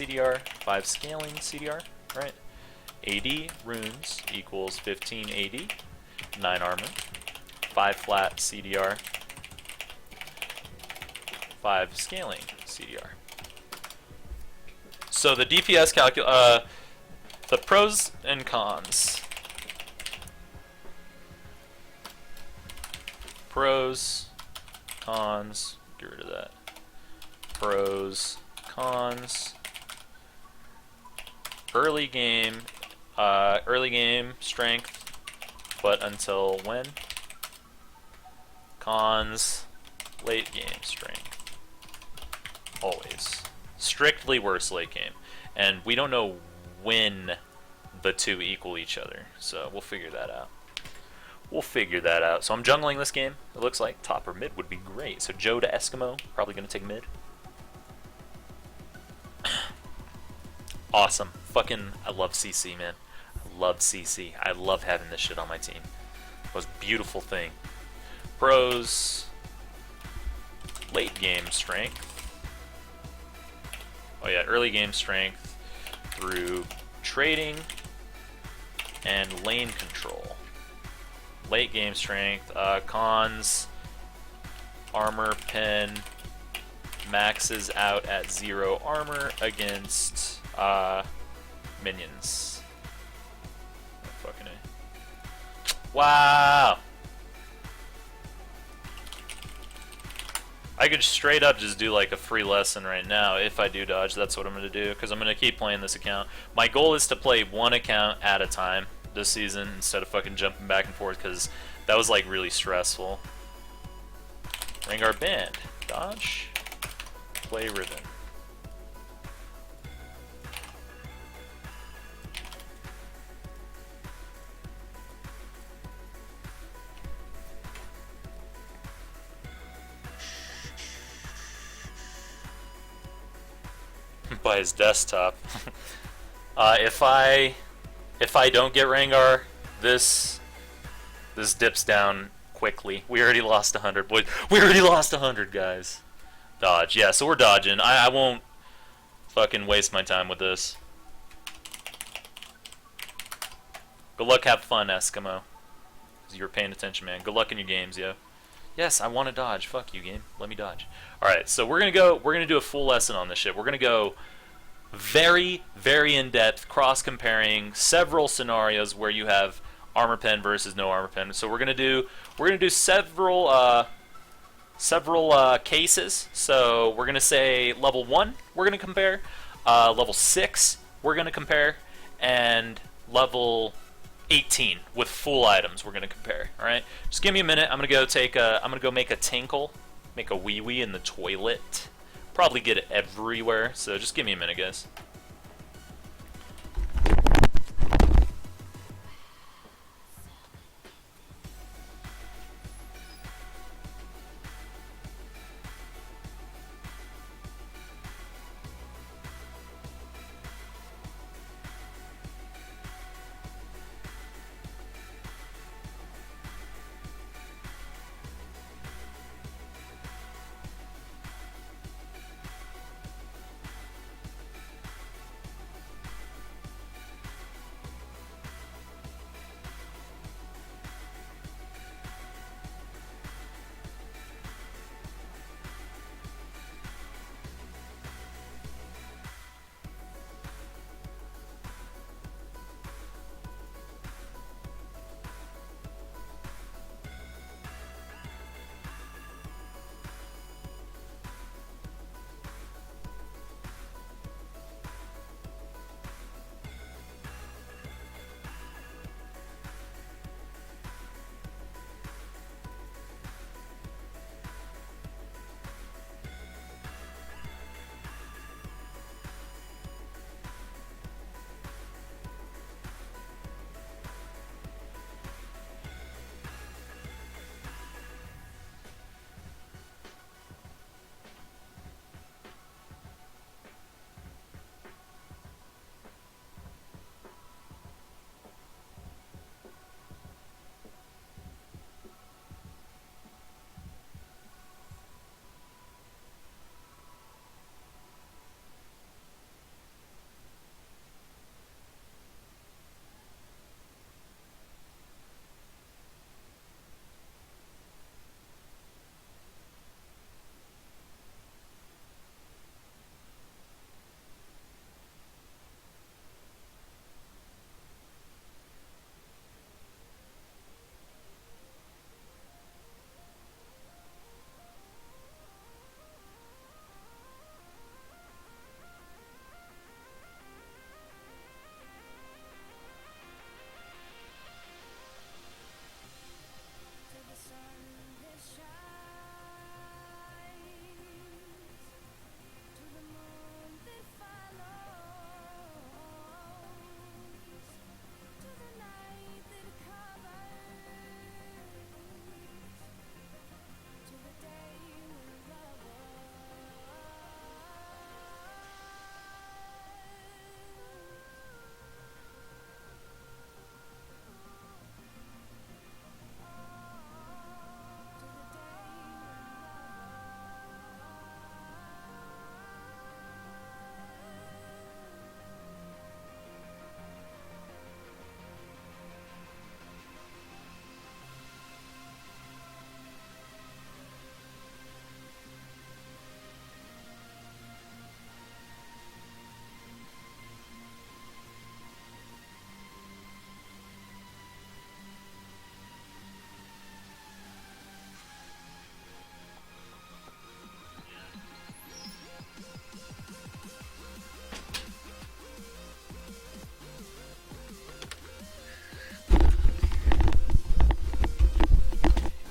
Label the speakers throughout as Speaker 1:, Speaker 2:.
Speaker 1: CDR, 5 scaling CDR, right? 80 runes equals 15 AD, 9 armor, 5 flat CDR, 5 scaling CDR. So the DPS the pros and cons. Pros, cons, get rid of that. Pros, cons. Early game strength, but until when? Cons, late game strength. Always. Strictly worse late game. And we don't know when the two equal each other, so we'll figure that out. So I'm jungling this game. It looks like top or mid would be great. So Joe to Eskimo, probably going to take mid. Awesome. Fucking, I love CC, man. I love CC. I love having this shit on my team. Most beautiful thing. Pros, late game strength. Oh yeah, early game strength through trading and lane control. Late game strength, cons, armor pen maxes out at 0 armor against minions. Oh, fucking A. Wow! I could straight up just do like a free lesson right now if I do dodge. That's what I'm going to do, because I'm going to keep playing this account. My goal is to play one account at a time this season instead of fucking jumping back and forth, because that was like really stressful. Rengar banned. Dodge. Play Riven. By his desktop. If I don't get Rengar, this dips down quickly. We already lost 100, boys. We already lost 100, guys. Dodge. Yeah, so we're dodging. I won't fucking waste my time with this. Good luck, have fun, Eskimo. Because you were paying attention, man. Good luck in your games, yo. Yes, I want to dodge. Fuck you, game. Let me dodge. Alright, so we're gonna do a full lesson on this shit. We're gonna go very, very in-depth, cross-comparing several scenarios where you have armor pen versus no armor pen. So we're gonna do several cases. So we're gonna say level 1 we're gonna compare, level 6 we're gonna compare, and level 18 with full items we're gonna compare. All right, just give me a minute. I'm gonna go make a tinkle, make a wee wee in the toilet. Probably get it everywhere. So just give me a minute, guys.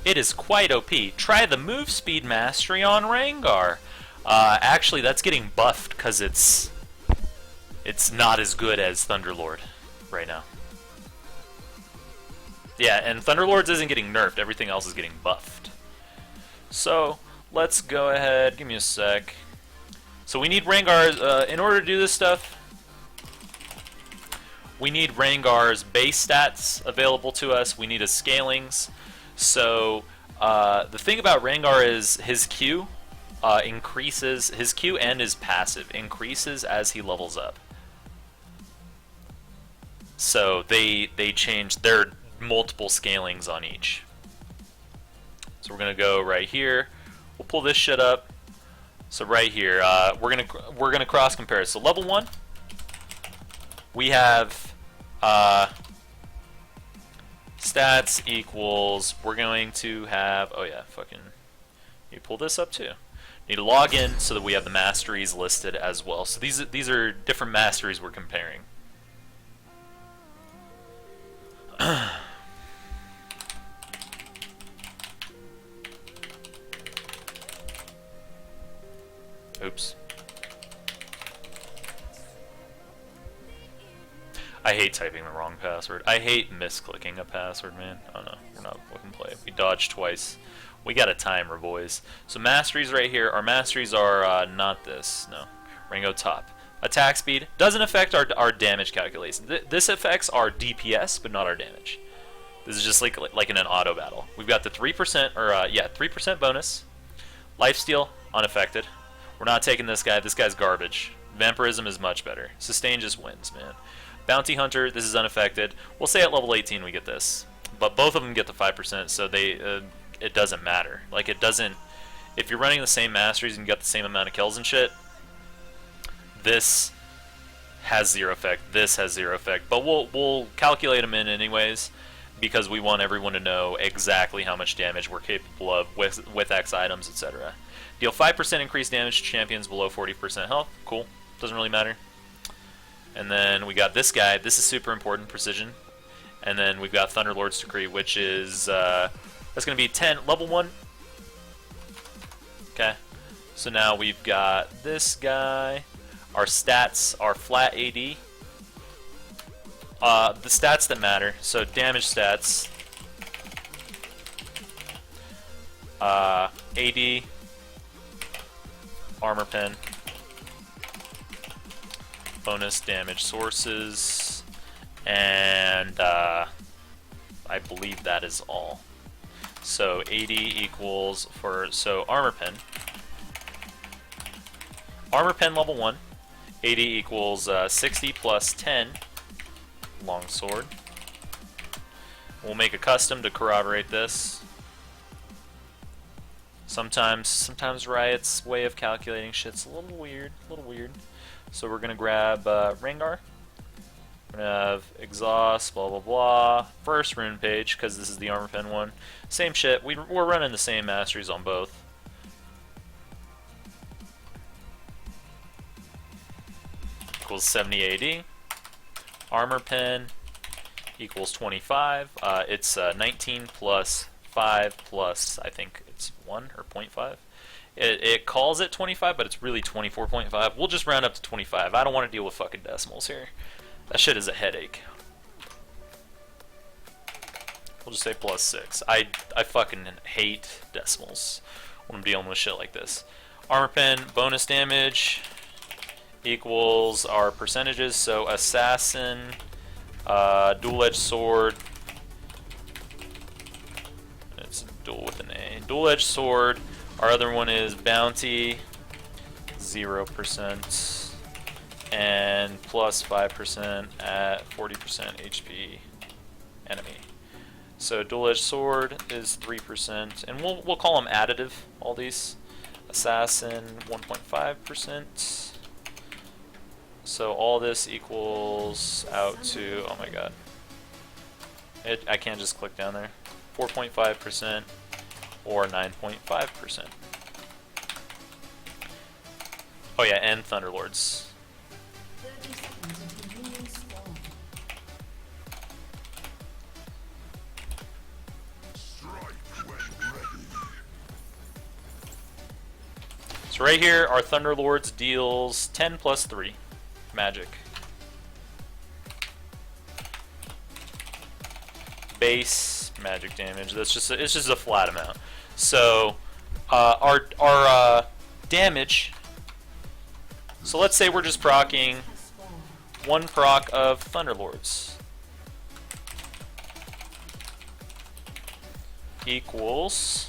Speaker 1: It is quite OP. Try the move speed mastery on Rengar. Actually, that's getting buffed because it's not as good as Thunderlord right now. Yeah, and Thunderlords isn't getting nerfed. Everything else is getting buffed. So let's go ahead. Give me a sec. So we need Rengar in order to do this stuff. We need Rengar's base stats available to us. We need his scalings. So the thing about Rengar is his Q increases. His Q and his passive increases as he levels up. So they change their multiple scalings on each. So we're gonna go right here. We'll pull this shit up. So right here, we're gonna cross compare. So level 1, we have stats equals. We're going to have. Oh yeah, fucking. You pull this up too. Need to log in so that we have the masteries listed as well. So these are different masteries we're comparing. Oops. I hate typing the wrong password. I hate misclicking a password, man. Oh no, we're not looking play. We dodged twice. We got a timer, boys. So masteries right here. Our masteries are not this. No. Rango top. Attack speed doesn't affect our damage calculation. This affects our DPS, but not our damage. This is just like in an auto battle. We've got the 3% or 3% bonus. Lifesteal unaffected. We're not taking this guy. This guy's garbage. Vampirism is much better. Sustain just wins, man. Bounty Hunter, this is unaffected. We'll say at level 18 we get this, but both of them get the 5%, so it doesn't matter. Like it doesn't. If you're running the same masteries and you got the same amount of kills and shit, this has 0 effect. This has 0 effect. But we'll calculate them in anyways, because we want everyone to know exactly how much damage we're capable of with X items, etc. Deal 5% increased damage to champions below 40% health. Cool. Doesn't really matter. And then we got this guy. This is super important, precision. And then we've got Thunderlord's Decree, which is that's going to be 10, level 1. Okay. So now we've got this guy. Our stats are flat AD. The stats that matter. So damage stats. AD. Armor pen. Bonus damage sources. And I believe that is all. So 80 equals so armor pen. Armor pen level 1. 80 equals 60 plus 10. Longsword. We'll make a custom to corroborate this. Sometimes Riot's way of calculating shit's a little weird, So we're gonna grab Rengar. We're gonna have exhaust, blah blah blah. First rune page, because this is the armor pen one. Same shit. We're running the same masteries on both. Equals 70 AD. Armor pen equals 25. It's 19 plus 5 plus, I think it's 1 or 0.5. It calls it 25, but it's really 24.5. We'll just round up to 25. I don't want to deal with fucking decimals here. That shit is a headache. We'll just say plus 6. I fucking hate decimals when I'm dealing with shit like this. Armor pen, bonus damage equals our percentages. So assassin, dual-edged sword. It's dual with an A. Dual-edged sword. Our other one is bounty, 0%, and plus 5% at 40% HP enemy. So dual-edged sword is 3%, and we'll call them additive. All these. Assassin 1.5%. So all this equals out to, oh my god, I can't just click down there. 4.5%. Or 9.5%. Oh yeah, and Thunderlords. So right here, our Thunderlords deals 10 plus 3 magic. Base magic damage. That's just it's just a flat amount. So our damage. So let's say we're just proccing 1 proc of Thunderlords equals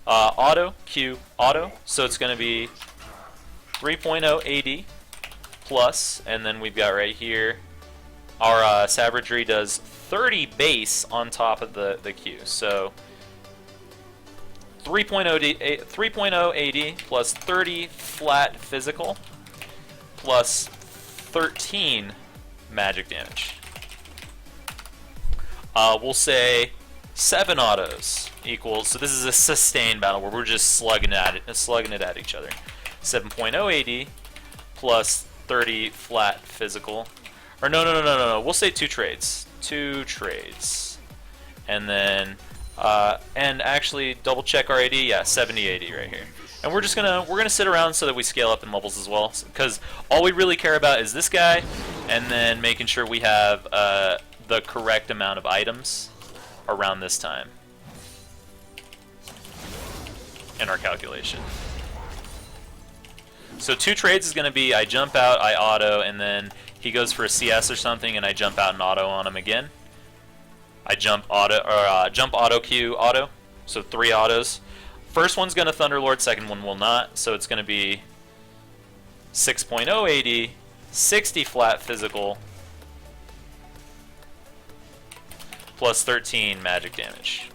Speaker 1: auto Q auto. So it's going to be 3.0 AD plus, and then we've got right here our savagery does 30 base on top of the Q. So 3.0 AD plus 30 flat physical plus 13 magic damage. We'll say 7 autos equals, so this is a sustained battle where we're just slugging it at each other. 7.0 AD plus 30 flat physical. Or no. We'll say 2 trades. 2 trades. And then and actually double check our AD. Yeah, 70 AD right here. And we're gonna sit around so that we scale up in levels as well, because all we really care about is this guy, and then making sure we have the correct amount of items around this time in our calculation. So 2 trades is going to be I jump out, I auto, and then he goes for a CS or something, and I jump out and auto on him again. I jump auto or jump auto Q auto, so 3 autos. First one's going to Thunderlord, second one will not, so it's going to be 6.0 AD, 60 flat physical, plus 13 magic damage.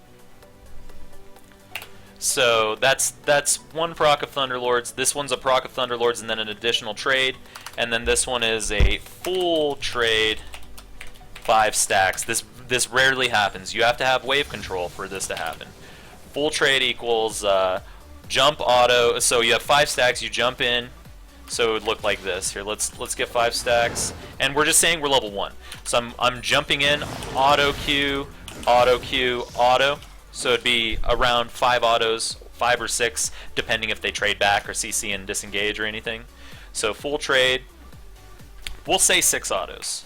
Speaker 1: So that's 1 proc of Thunderlords. This one's a proc of Thunderlords and then an additional trade. And then this one is a full trade, 5 stacks. This rarely happens. You have to have wave control for this to happen. Full trade equals jump auto. So you have 5 stacks. You jump in. So it would look like this. Here, let's get 5 stacks. And we're just saying we're level 1. So I'm jumping in, auto Q, auto Q, auto. So it'd be around 5 autos, 5 or 6, depending if they trade back or CC and disengage or anything. So full trade, we'll say 6 autos.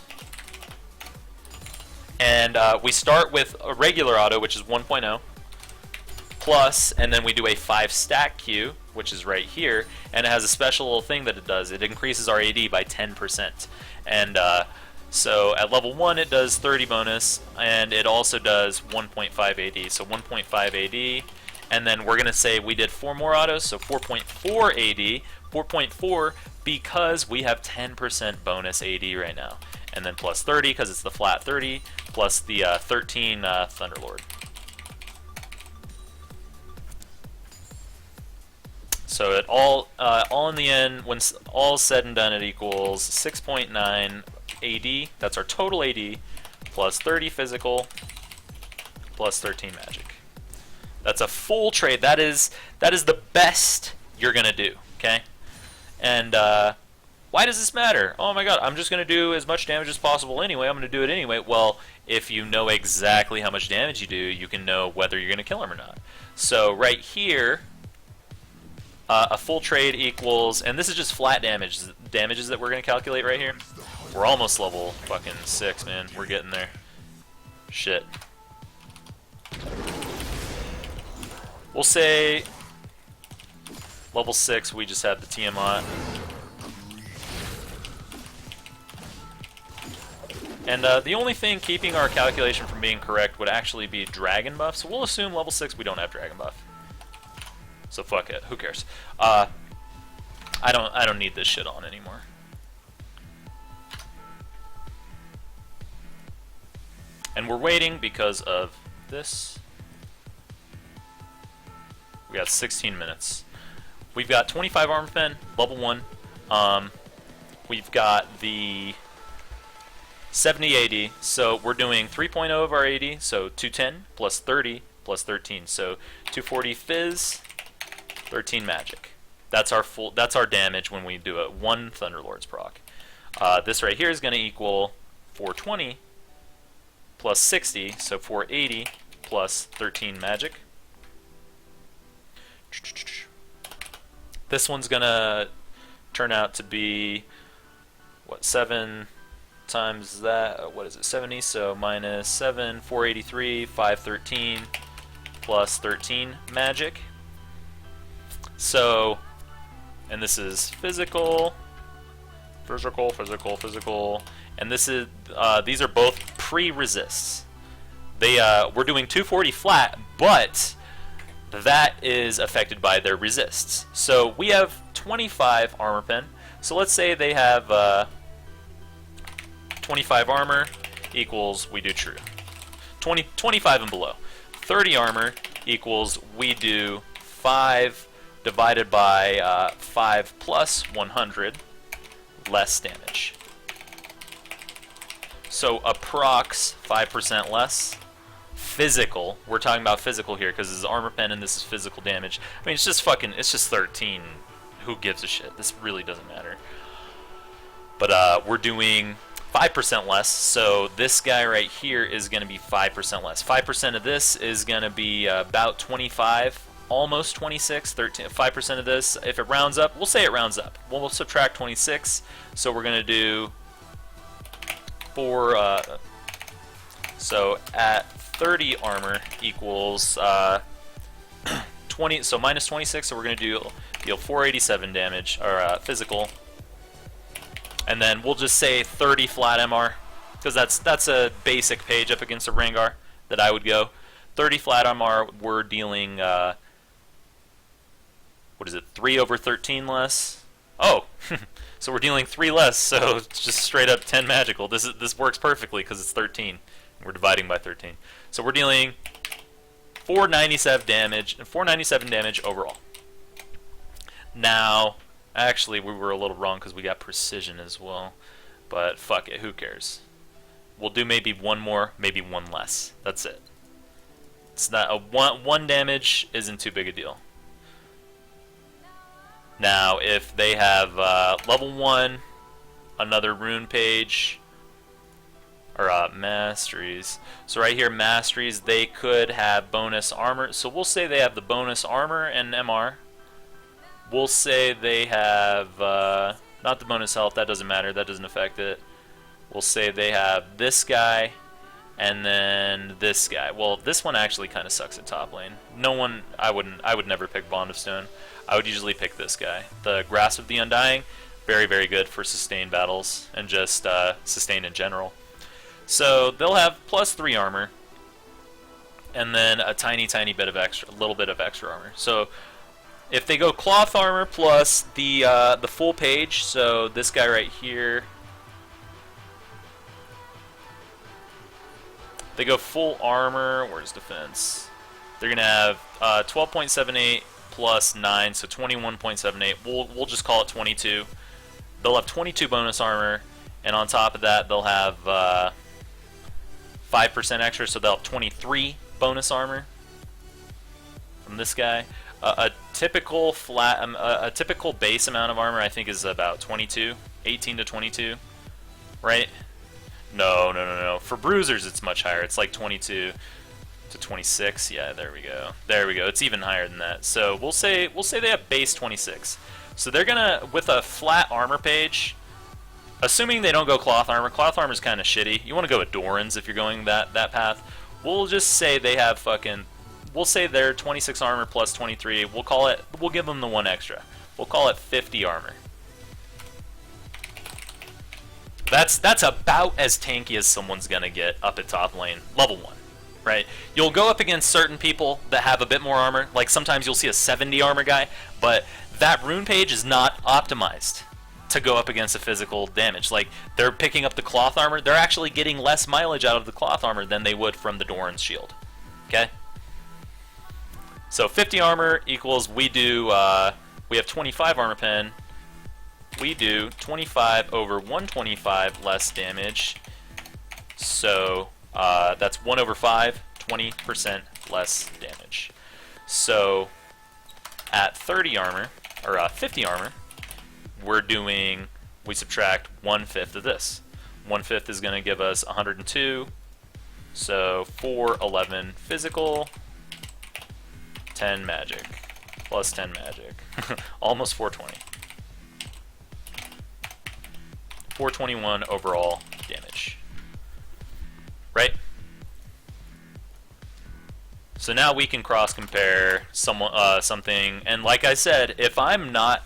Speaker 1: And we start with a regular auto, which is 1.0, plus, and then we do a 5 stack Q, which is right here, and it has a special little thing that it does. It increases our AD by 10%. And so at level 1 it does 30 bonus, and it also does 1.5 AD, so 1.5 AD, and then we're going to say we did 4 more autos, so 4.4 AD, 4.4 because we have 10% bonus AD right now, and then plus 30 because it's the flat 30, plus the 13 Thunderlord. So it all in the end, when all said and done, it equals 6.9 AD, that's our total AD, plus 30 physical, plus 13 magic. That's a full trade. That is the best you're going to do, okay? And why does this matter? Oh my god, I'm just going to do as much damage as possible anyway. I'm going to do it anyway. Well, if you know exactly how much damage you do, you can know whether you're going to kill him or not. So right here, a full trade equals, and this is just flat damages that we're going to calculate right here. We're almost level fucking 6, man. We're getting there. Shit. We'll say level 6, we just have the Tiamat. And the only thing keeping our calculation from being correct would actually be dragon buff. So we'll assume level 6 we don't have dragon buff. So fuck it. Who cares? I don't need this shit on anymore. And we're waiting because of this. We got 16 minutes. We've got 25 armor pen, level 1. We've got the 70 AD, so we're doing 3.0 of our AD, so 210 plus 30 plus 13, so 240 fizz, 13 magic. That's our damage when we do it. 1 Thunderlord's proc. This right here is going to equal 420 plus 60, so 480 plus 13 magic. This one's gonna turn out to be, what, 7 times that, what is it, 70, so minus 7, 483, 513, plus 13 magic. So, and this is physical, physical, physical, physical, and this is, these are both pre-resists. We're doing 240 flat, but that is affected by their resists. So we have 25 armor pen. So let's say they have 25 armor equals we do true. 25 and below. 30 armor equals we do 5 divided by 5 plus 100 less damage. So approx 5% less. Physical, we're talking about physical here because this is armor pen and this is physical damage. I mean, it's just 13. Who gives a shit? This really doesn't matter. But we're doing 5% less, so this guy right here is going to be 5% less. 5% of this is going to be about 25, almost 26, 13, 5% of this. If it rounds up, we'll say it rounds up. We'll subtract 26, so we're going to do 4, so at 30 armor equals 20, so minus 26, so we're going to deal 487 damage, or physical. And then we'll just say 30 flat MR, because that's a basic page up against a Rengar that I would go. 30 flat MR, we're dealing, what is it, 3 over 13 less? Oh, so we're dealing 3 less, so it's just straight up 10 magical. This works perfectly because it's 13. We're dividing by 13. So we're dealing 497 damage overall. Now, actually, we were a little wrong because we got precision as well. But fuck it, who cares? We'll do maybe one more, maybe one less. That's it. It's not one damage isn't too big a deal. Now, if they have level 1, another rune page, or masteries. So right here, masteries, they could have bonus armor. So we'll say they have the bonus armor and MR. We'll say they have, not the bonus health, that doesn't matter, that doesn't affect it. We'll say they have this guy, and then this guy. Well, this one actually kind of sucks at top lane. I would never pick Bond of Stone. I would usually pick this guy. The Grasp of the Undying, very, very good for sustained battles, and just sustained in general. So they'll have plus 3 armor, and then a tiny bit of extra, little bit of extra armor. So if they go cloth armor plus the full page, so this guy right here, they go full armor. Where's defense? They're gonna have 12.78 plus 9, so 21.78. We'll just call it 22. They'll have 22 bonus armor, and on top of that, they'll have 5% extra, so they'll have 23 bonus armor from this guy. A typical base amount of armor, I think, is about 22, 18 to 22, right? No. For bruisers, it's much higher. It's like 22 to 26. Yeah, there we go. There we go. It's even higher than that. So we'll say they have base 26. So they're gonna, with a flat armor page, assuming they don't go cloth armor. Cloth armor is kind of shitty. You want to go with Doran's if you're going that path. We'll just say they have we'll say they're 26 armor plus 23. We'll give them the 1 extra. We'll call it 50 armor. That's about as tanky as someone's gonna get up at top lane, level 1, right? You'll go up against certain people that have a bit more armor. Like sometimes you'll see a 70 armor guy, but that rune page is not optimized to go up against a physical damage. Like, they're picking up the cloth armor. They're actually getting less mileage out of the cloth armor than they would from the Doran's shield. Okay? So 50 armor equals we have 25 armor pen. We do 25 over 125 less damage. So that's 1 over 5, 20% less damage. So at 30 armor, or 50 armor, we subtract 1/5 of this. 1/5 is going to give us 102. So 411 physical, 10 magic. plus 10 magic. Almost 420. 421 overall damage. Right? So now we can cross compare something, and like I said, if I'm not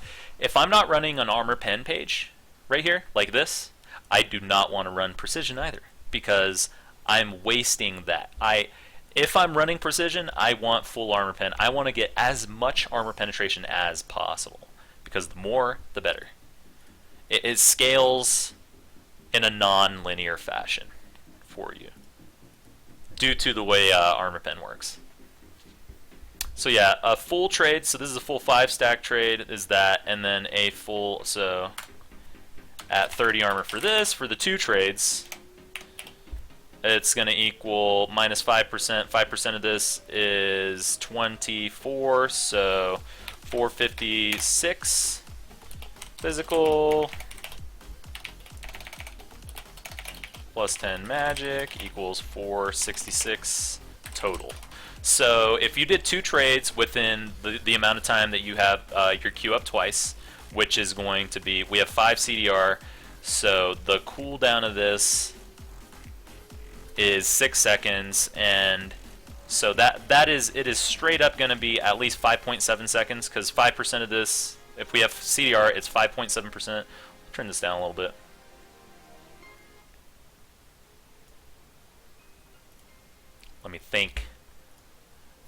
Speaker 1: running an armor pen page right here like this, I do not want to run precision either, because I'm wasting that. If I'm running precision, I want full armor pen. I want to get as much armor penetration as possible, because the more, the better. It scales in a non-linear fashion for you, due to the way armor pen works. So yeah, a full trade, so this is a full 5-stack trade, is that, and then a full, so at 30 armor for this, for the 2 trades, it's going to equal minus 5%. 5% of this is 24, so 456 physical plus 10 magic equals 466 total. So if you did 2 trades within the amount of time that you have your queue up twice, which is going to be, we have 5 CDR, so the cooldown of this is 6 seconds, and so it is straight up going to be at least 5.7 seconds, because 5% of this, if we have CDR, it's 5.7%. Turn this down a little bit. Let me think.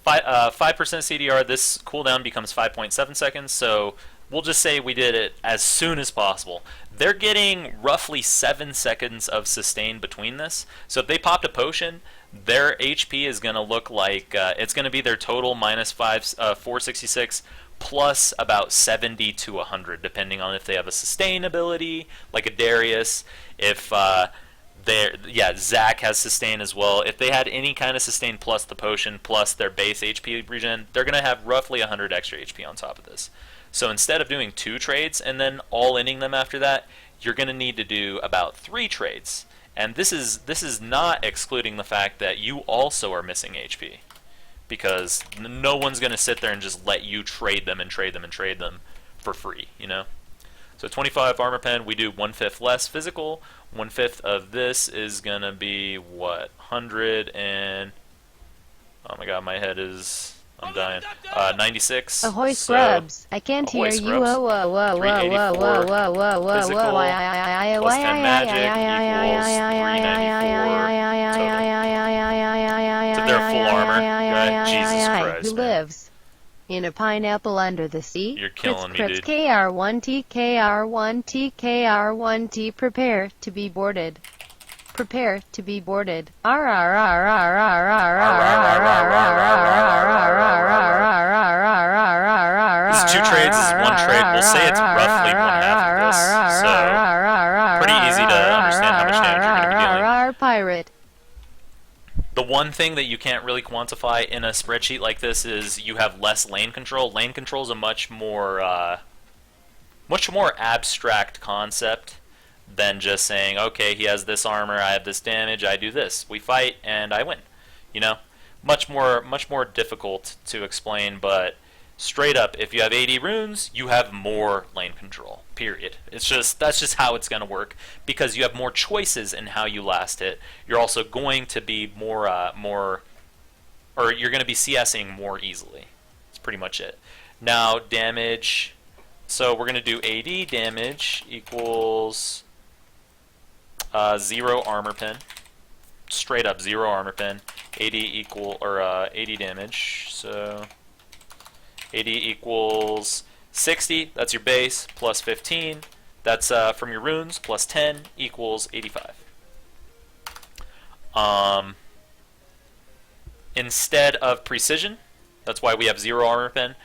Speaker 1: 5% CDR, this cooldown becomes 5.7 seconds, so we'll just say we did it as soon as possible. They're getting roughly 7 seconds of sustain between this, so if they popped a potion, their HP is going to look like, it's going to be their total minus 466 plus about 70 to 100, depending on if they have a sustain ability, like a Darius, if Zach has sustain as well. If they had any kind of sustain plus the potion plus their base HP regen, they're going to have roughly 100 extra HP on top of this. So instead of doing 2 trades and then all-inning them after that, you're going to need to do about 3 trades. And this is not excluding the fact that you also are missing HP, because no one's going to sit there and just let you trade them and trade them and trade them for free, you know? So 25 armor pen, we do 1/5 less physical. 1/5 of this is gonna be what, 100 and, oh my god, my head is, I'm dying. 96.
Speaker 2: Ahoy scrubs! I can't hear you. Whoa, whoa, whoa, whoa, whoa, whoa, whoa, whoa, whoa,
Speaker 1: physical, plus 10 magic equals 394 to their full armor. God, Jesus Christ,
Speaker 2: Who
Speaker 1: man.
Speaker 2: lives in a pineapple under the sea?
Speaker 1: You're killing me, dude.
Speaker 2: KR1T, KR1T, KR1T, prepare to be boarded. Prepare to be boarded.
Speaker 1: This is 2 trades, this is 1 trade. We'll say it's roughly 1/2 of this, so pretty easy to understand how much damage you're going to be dealing.
Speaker 2: Pirate.
Speaker 1: The one thing that you can't really quantify in a spreadsheet like this is you have less lane control. Lane control is a much more abstract concept than just saying, okay, he has this armor, I have this damage, I do this. We fight and I win. You know, much more difficult to explain, but straight up, if you have 80 runes, you have more lane control. Period. That's just how it's going to work, because you have more choices in how you last hit. You're also going to be or you're going to be CSing more easily. That's pretty much it. Now damage. So we're going to do AD damage equals 0 armor pen. Straight up 0 armor pen. AD damage. So AD equals 60, that's your base, plus 15, that's from your runes, plus 10 equals 85. Instead of precision, that's why we have 0 armor pen.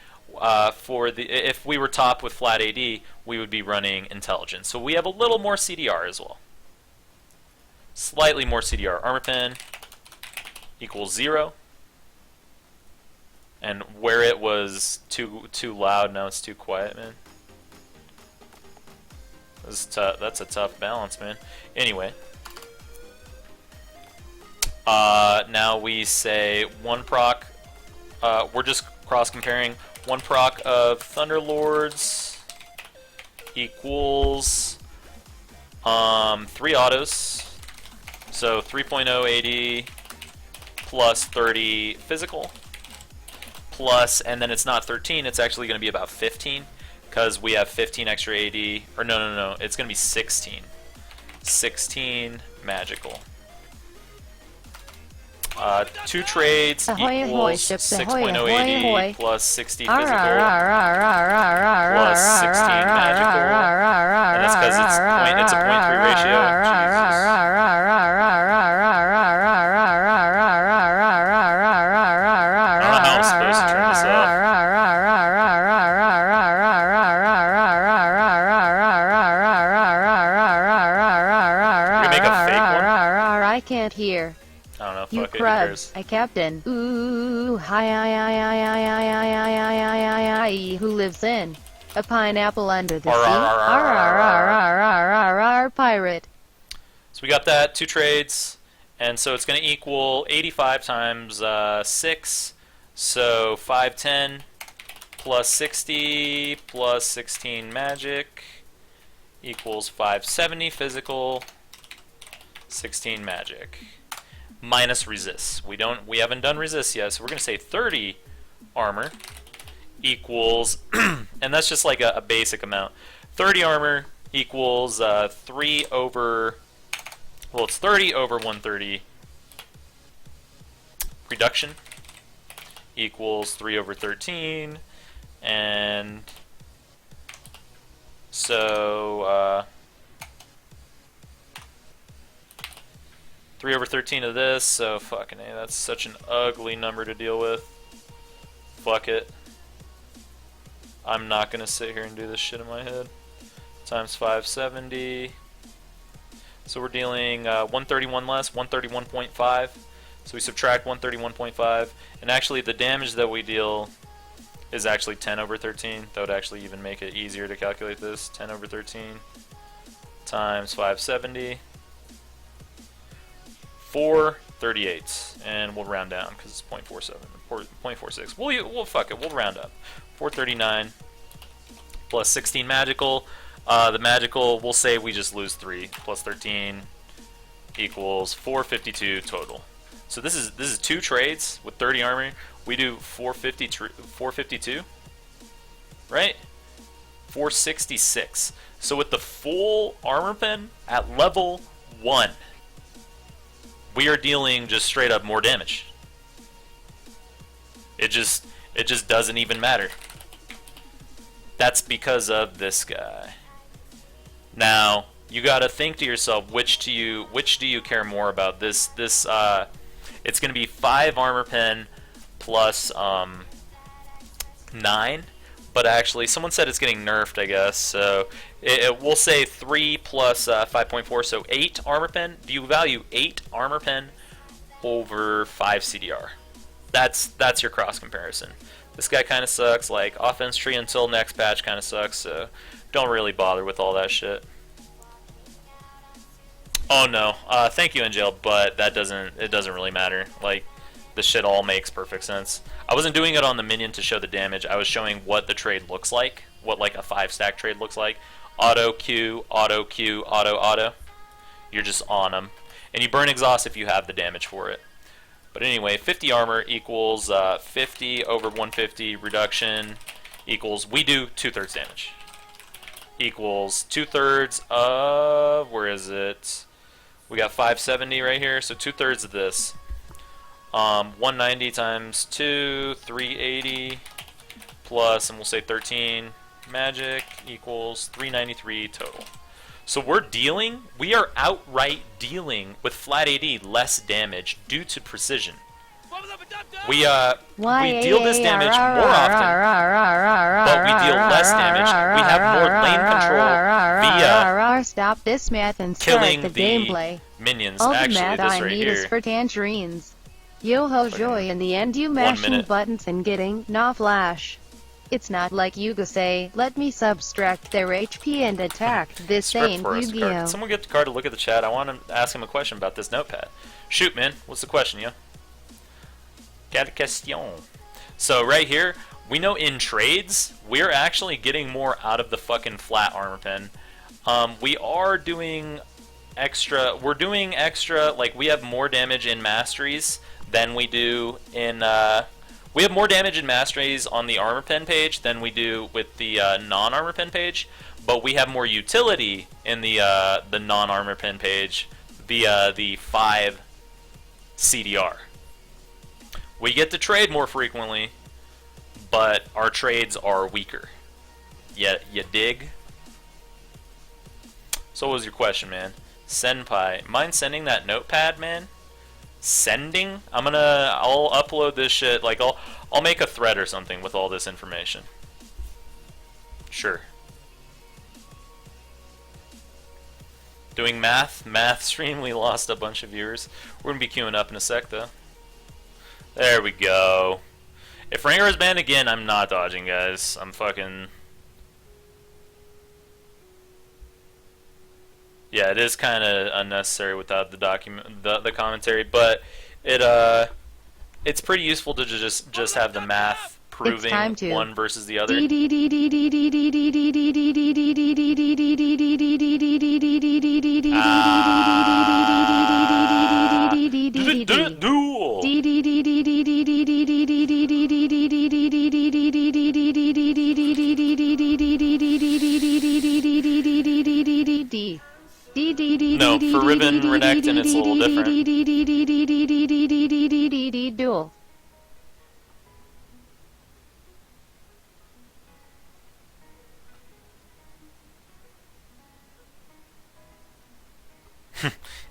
Speaker 1: If we were top with flat AD, we would be running intelligence. So we have a little more CDR as well. Slightly more CDR. Armor pen equals 0. And where it was too loud, now it's too quiet, man. That's a tough balance, man. Anyway. Now we say 1 proc. We're just cross-comparing 1 proc of Thunderlords equals 3 autos. So 3.0 AD plus 30 physical. Plus, and then it's not 13, it's actually going to be about 15. Because we have 15 extra AD. Or no. It's going to be 16. 16 magical. 2 trades
Speaker 2: Ahoy, ahoy,
Speaker 1: equals
Speaker 2: ships,
Speaker 1: 6.0
Speaker 2: ahoy, ahoy,
Speaker 1: AD
Speaker 2: ahoy.
Speaker 1: plus 60 physical plus 16 magical. And that's because it's a 0.3 ratio. I don't know how I'm supposed to turn this up. You can make a fake one.
Speaker 2: I can't hear.
Speaker 1: I don't know,
Speaker 2: You
Speaker 1: fuck it, who cares?
Speaker 2: crud, I captain. Ooh, hi, who lives in a pineapple under the sea? Pirate.
Speaker 1: So we got that, 2 trades, and so it's going to equal 85 times 6, so 510 plus 60 plus 16 magic equals 570 physical, 16 magic. Minus resist. We haven't done resist yet, so we're going to say 30 armor equals, and that's just like a basic amount. 30 armor equals 3 over, well, it's 30 over 130 reduction equals 3 over 13, and so 3 over 13 of this, so fucking A, that's such an ugly number to deal with. Fuck it. I'm not gonna sit here and do this shit in my head. Times 570. So we're dealing 131 less, 131.5. So we subtract 131.5, and actually the damage that we deal is actually 10 over 13. That would actually even make it easier to calculate this. 10 over 13 times 570. 438, and we'll round down because it's 0.47 or 0.46. We'll fuck it. We'll round up. 439 plus 16 magical. The magical, we'll say we just lose 3 plus 13 equals 452 total. So this is 2 trades with 30 armor. We do 452, right? 466. So with the full armor pen at level 1. We are dealing just straight up more damage. It just doesn't even matter. That's because of this guy. Now, you gotta think to yourself, which do you care more about? It's gonna be 5 armor pen plus 9. But actually, someone said it's getting nerfed, I guess. So we'll say 3 plus 5.4, so 8 armor pen. Do you value 8 armor pen over 5 CDR? That's your cross comparison. This guy kind of sucks. Like, offense tree until next patch kind of sucks. So don't really bother with all that shit. Oh no, thank you, Angel, but it doesn't really matter. Like, this shit all makes perfect sense. I wasn't doing it on the minion to show the damage. I was showing what the trade looks like, what like a 5-stack trade looks like. Auto Q, auto Q, auto auto. You're just on them, and you burn exhaust if you have the damage for it. But anyway, 50 armor equals 50 over 150 reduction equals, we do 2/3 damage. Equals 2/3 of, where is it? We got 570 right here, so 2/3 of this. 190 times 2, 380 plus, and we'll say 13 magic equals 393 total. So we are outright dealing with flat AD less damage due to precision. We deal this damage more often, but we deal less damage. We have more lane control via
Speaker 2: Stop this math and
Speaker 1: killing
Speaker 2: start the gameplay.
Speaker 1: minions.
Speaker 2: All the
Speaker 1: Actually,
Speaker 2: math
Speaker 1: this
Speaker 2: I
Speaker 1: right
Speaker 2: need
Speaker 1: here.
Speaker 2: is for tangerines. Yo-ho joy, in the end you mashing
Speaker 1: minute.
Speaker 2: buttons and getting no flash. It's not like Yuga say, let me subtract their HP and attack. This
Speaker 1: Script
Speaker 2: ain't
Speaker 1: for us, card.
Speaker 2: Yu-Gi-Oh!
Speaker 1: Someone get the card to look at the chat. I want to ask him a question about this notepad. Shoot, man. What's the question, yo? Quelle question? So right here, We know in trades, we're actually getting more out of the fucking flat armor pen. We are doing extra, like, we have more damage in masteries than we do in, we have more damage in masteries on the armor pen page than we do with the non-armor pen page, but we have more utility in the non-armor pen page via the 5 CDR. We get to trade more frequently, but our trades are weaker. You dig? So what was your question, man? Senpai. Mind sending that notepad, man? Sending? I'll upload this shit, like, I'll make a thread or something with all this information. Sure. Doing math stream, we lost a bunch of viewers. We're gonna be queuing up in a sec, though. There we go. If Rengar is banned again, I'm not dodging, guys. I'm fucking... Yeah, it is kind of unnecessary without the commentary, but it's pretty useful to just have the math proving one versus the other. Duel. No, for Ribbon, Renekton, it's a little different.
Speaker 2: Duel.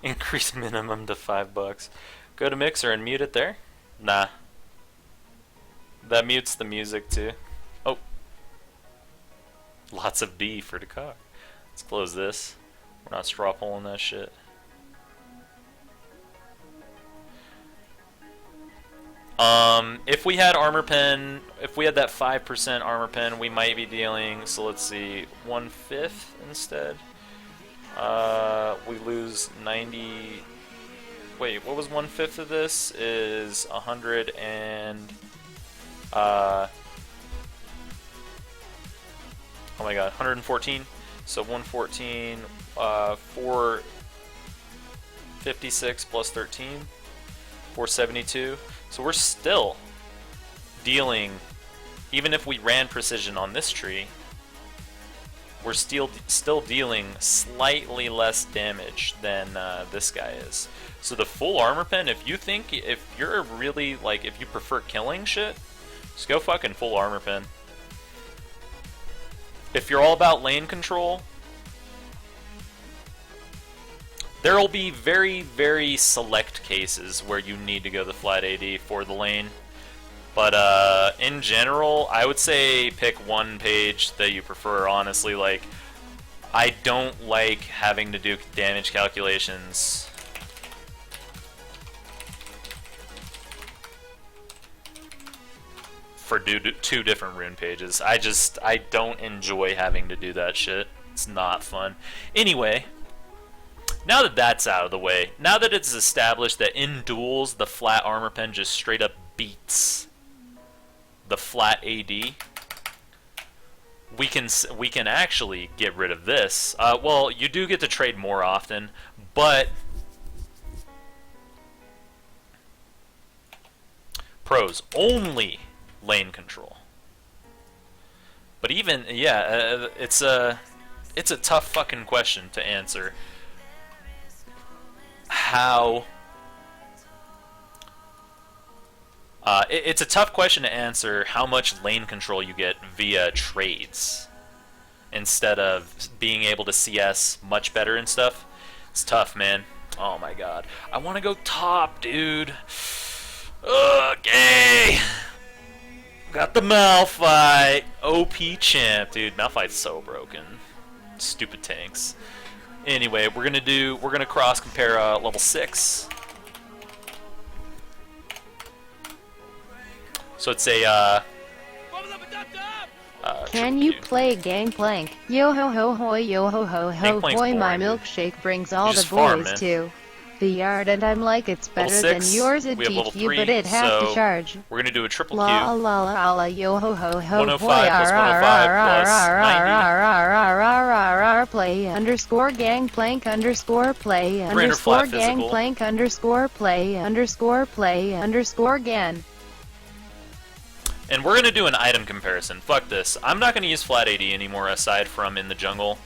Speaker 1: Increase minimum to $5. Go to Mixer and mute it there? Nah. That mutes the music too. Oh. Lots of B for the car. Let's close this. We're not straw pulling that shit. If we had armor pen, if we had that 5% armor pen, we might be dealing, so let's see, 1/5 instead. We lose 90. Wait, what was 1/5 of this? Is 100 and oh my god, 114. So 114, 456 plus 13, 472. So we're still dealing, even if we ran precision on this tree, we're still dealing slightly less damage than this guy is. So the full armor pen, if you're really, like, if you prefer killing shit, just go fucking full armor pen. If you're all about lane control, there will be very, very select cases where you need to go the flat AD for the lane. But in general, I would say pick one page that you prefer, honestly. Like, I don't like having to do damage calculations for two different rune pages. I don't enjoy having to do that shit. It's not fun. Anyway, now that that's out of the way, now that it's established that in duels the flat armor pen just straight up beats the flat AD, we can actually get rid of this. Well, you do get to trade more often, but pros only lane control. But even, yeah, it's a tough fucking question to answer. How it's a tough question to answer how much lane control you get via trades instead of being able to CS much better and stuff. It's tough, man. Oh my god. I want to go top, dude. Okay. Got the Malphite. OP champ, dude. Malphite's so broken. Stupid tanks. Anyway, we're gonna cross compare level 6. So it's a
Speaker 2: can you play Gangplank? Yo ho ho ho yo ho ho ho boy, my milkshake brings all the boys too. the yard and I'm like it's better
Speaker 1: Level
Speaker 2: than
Speaker 1: 6,
Speaker 2: yours it
Speaker 1: we have level
Speaker 2: teach you
Speaker 1: 3,
Speaker 2: but it has
Speaker 1: so
Speaker 2: to charge.
Speaker 1: we're going to do a triple
Speaker 2: La
Speaker 1: Q.
Speaker 2: la la la yo ho ho ho
Speaker 1: 105
Speaker 2: boy
Speaker 1: plus 105 plus 90.
Speaker 2: play underscore gangplank underscore play
Speaker 1: Brainer
Speaker 2: underscore
Speaker 1: flat physical.
Speaker 2: gangplank underscore play underscore gan.
Speaker 1: And we're going to do an item comparison. Fuck this. I'm not going to use flat AD anymore aside from in the jungle.